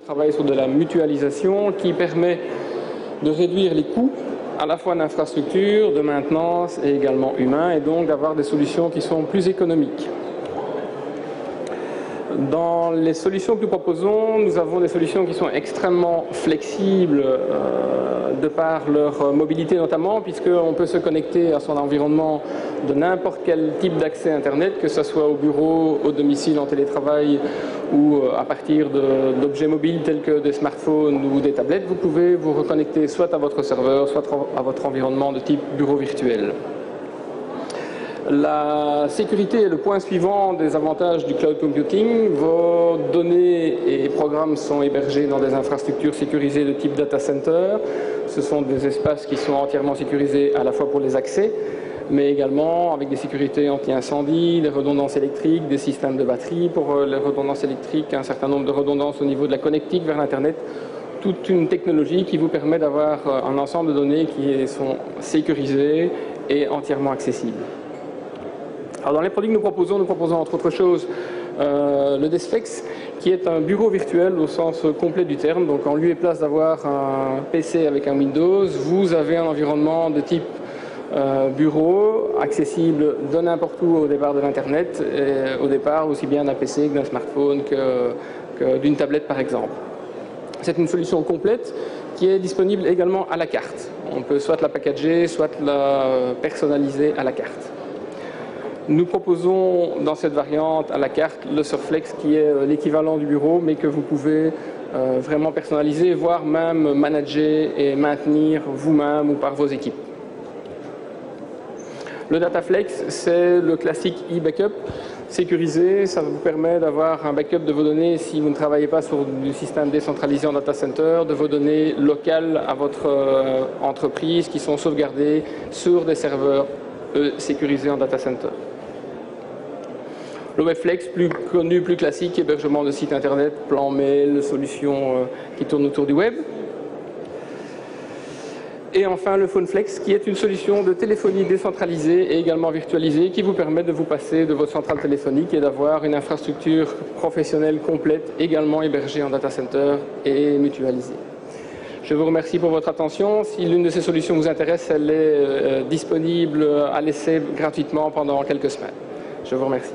travaille sur de la mutualisation qui permet de réduire les coûts à la fois d'infrastructure, de maintenance et également humain, et donc d'avoir des solutions qui sont plus économiques. Dans les solutions que nous proposons, nous avons des solutions qui sont extrêmement flexibles de par leur mobilité notamment, puisqu'on peut se connecter à son environnement de n'importe quel type d'accès Internet, que ce soit au bureau, au domicile, en télétravail ou à partir d'objets mobiles tels que des smartphones ou des tablettes. Vous pouvez vous reconnecter soit à votre serveur, soit à votre environnement de type bureau virtuel. La sécurité est le point suivant des avantages du cloud computing. Vos données et programmes sont hébergés dans des infrastructures sécurisées de type data center. Ce sont des espaces qui sont entièrement sécurisés à la fois pour les accès, mais également avec des sécurités anti-incendie, des redondances électriques, des systèmes de batterie pour les redondances électriques, un certain nombre de redondances au niveau de la connectique vers l'Internet. Toute une technologie qui vous permet d'avoir un ensemble de données qui sont sécurisées et entièrement accessibles. Alors dans les produits que nous proposons entre autres choses le Deskflex, qui est un bureau virtuel au sens complet du terme. Donc en lieu et place d'avoir un PC avec un Windows, vous avez un environnement de type bureau, accessible de n'importe où au départ de l'Internet, au départ aussi bien d'un PC que d'un smartphone que d'une tablette par exemple. C'est une solution complète qui est disponible également à la carte. On peut soit la packager, soit la personnaliser à la carte. Nous proposons dans cette variante à la carte le Surflex qui est l'équivalent du bureau mais que vous pouvez vraiment personnaliser, voire même manager et maintenir vous-même ou par vos équipes. Le Dataflex, c'est le classique e-backup sécurisé. Ça vous permet d'avoir un backup de vos données si vous ne travaillez pas sur du système décentralisé en data center, de vos données locales à votre entreprise qui sont sauvegardées sur des serveurs sécurisés en data center. Le Webflex, plus connu, plus classique, hébergement de sites internet, plan mail, solutions qui tournent autour du web. Et enfin le PhoneFlex, qui est une solution de téléphonie décentralisée et également virtualisée, qui vous permet de vous passer de votre centrale téléphonique et d'avoir une infrastructure professionnelle complète, également hébergée en data center et mutualisée. Je vous remercie pour votre attention. Si l'une de ces solutions vous intéresse, elle est disponible à l'essai gratuitement pendant quelques semaines. Je vous remercie.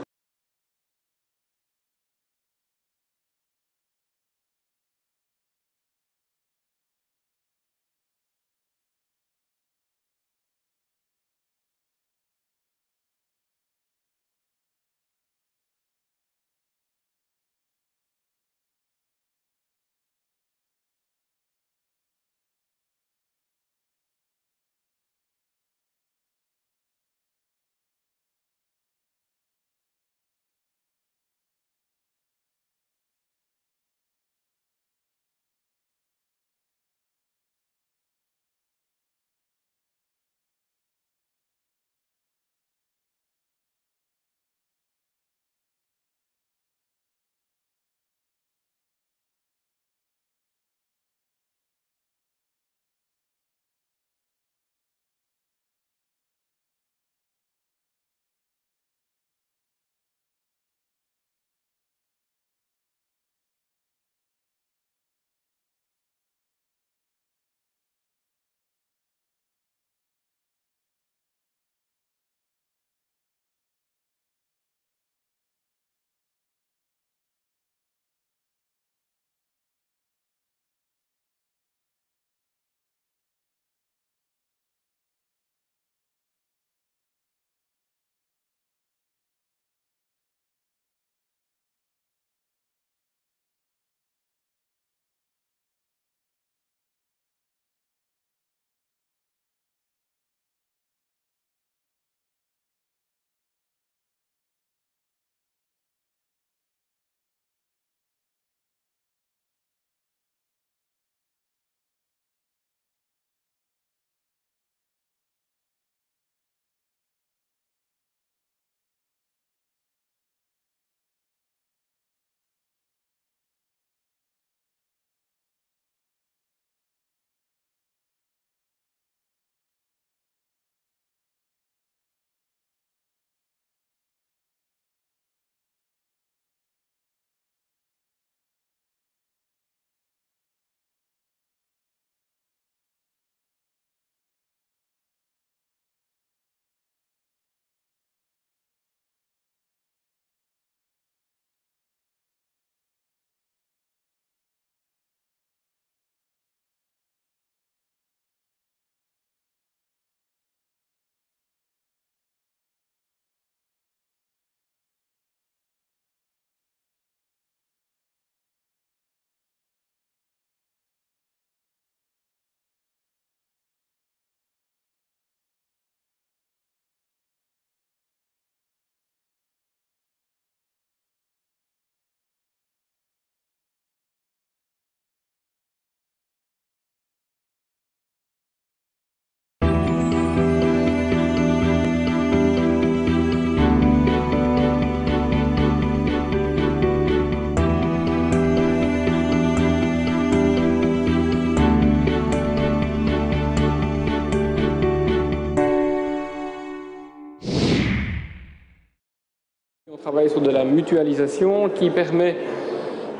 On travaille sur de la mutualisation qui permet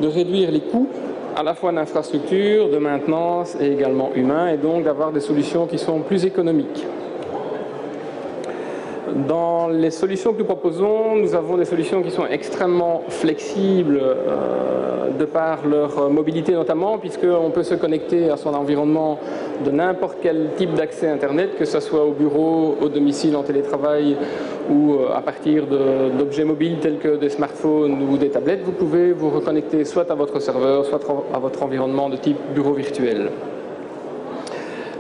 de réduire les coûts à la fois d'infrastructure, de maintenance et également humains, et donc d'avoir des solutions qui sont plus économiques. Dans les solutions que nous proposons, nous avons des solutions qui sont extrêmement flexibles de par leur mobilité notamment, puisqu'on peut se connecter à son environnement de n'importe quel type d'accès Internet, que ce soit au bureau, au domicile, en télétravail ou à partir d'objets mobiles tels que des smartphones ou des tablettes. Vous pouvez vous reconnecter soit à votre serveur, soit à votre environnement de type bureau virtuel.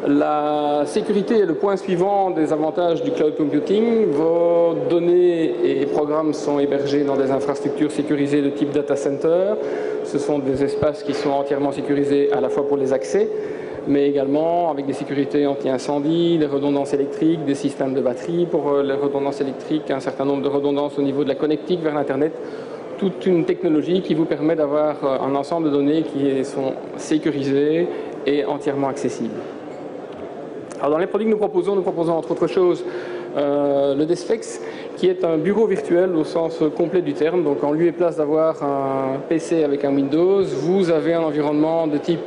La sécurité est le point suivant des avantages du cloud computing. Vos données et programmes sont hébergés dans des infrastructures sécurisées de type data center. Ce sont des espaces qui sont entièrement sécurisés à la fois pour les accès, mais également avec des sécurités anti-incendie, des redondances électriques, des systèmes de batterie pour les redondances électriques, un certain nombre de redondances au niveau de la connectique vers l'Internet. Toute une technologie qui vous permet d'avoir un ensemble de données qui sont sécurisées et entièrement accessibles. Alors dans les produits que nous proposons entre autres choses le Deskflex, qui est un bureau virtuel au sens complet du terme. Donc en lieu et place d'avoir un PC avec un Windows, vous avez un environnement de type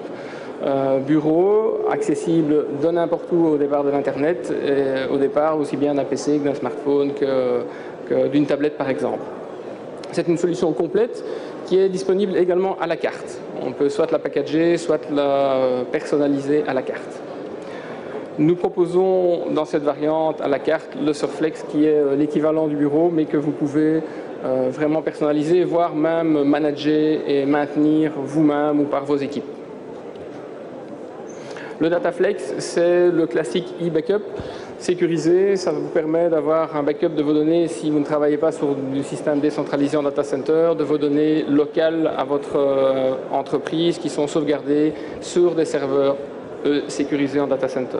bureau, accessible de n'importe où au départ de l'Internet, et au départ aussi bien d'un PC que d'un smartphone que d'une tablette par exemple. C'est une solution complète qui est disponible également à la carte. On peut soit la packager, soit la personnaliser à la carte. Nous proposons dans cette variante à la carte le Surflex qui est l'équivalent du bureau mais que vous pouvez vraiment personnaliser, voire même manager et maintenir vous-même ou par vos équipes. Le Dataflex, c'est le classique e-backup sécurisé. Ça vous permet d'avoir un backup de vos données si vous ne travaillez pas sur du système décentralisé en data center, de vos données locales à votre entreprise qui sont sauvegardées sur des serveurs sécurisés en data center.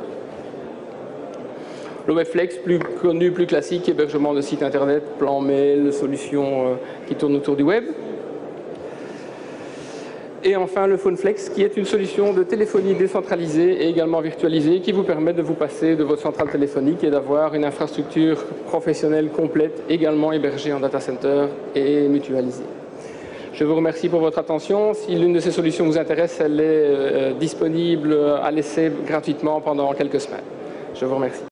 Le Webflex, plus connu, plus classique, hébergement de sites internet, plan mail, solutions qui tournent autour du web. Et enfin le PhoneFlex, qui est une solution de téléphonie décentralisée et également virtualisée, qui vous permet de vous passer de votre centrale téléphonique et d'avoir une infrastructure professionnelle complète, également hébergée en data center et mutualisée. Je vous remercie pour votre attention. Si l'une de ces solutions vous intéresse, elle est disponible à l'essai gratuitement pendant quelques semaines. Je vous remercie.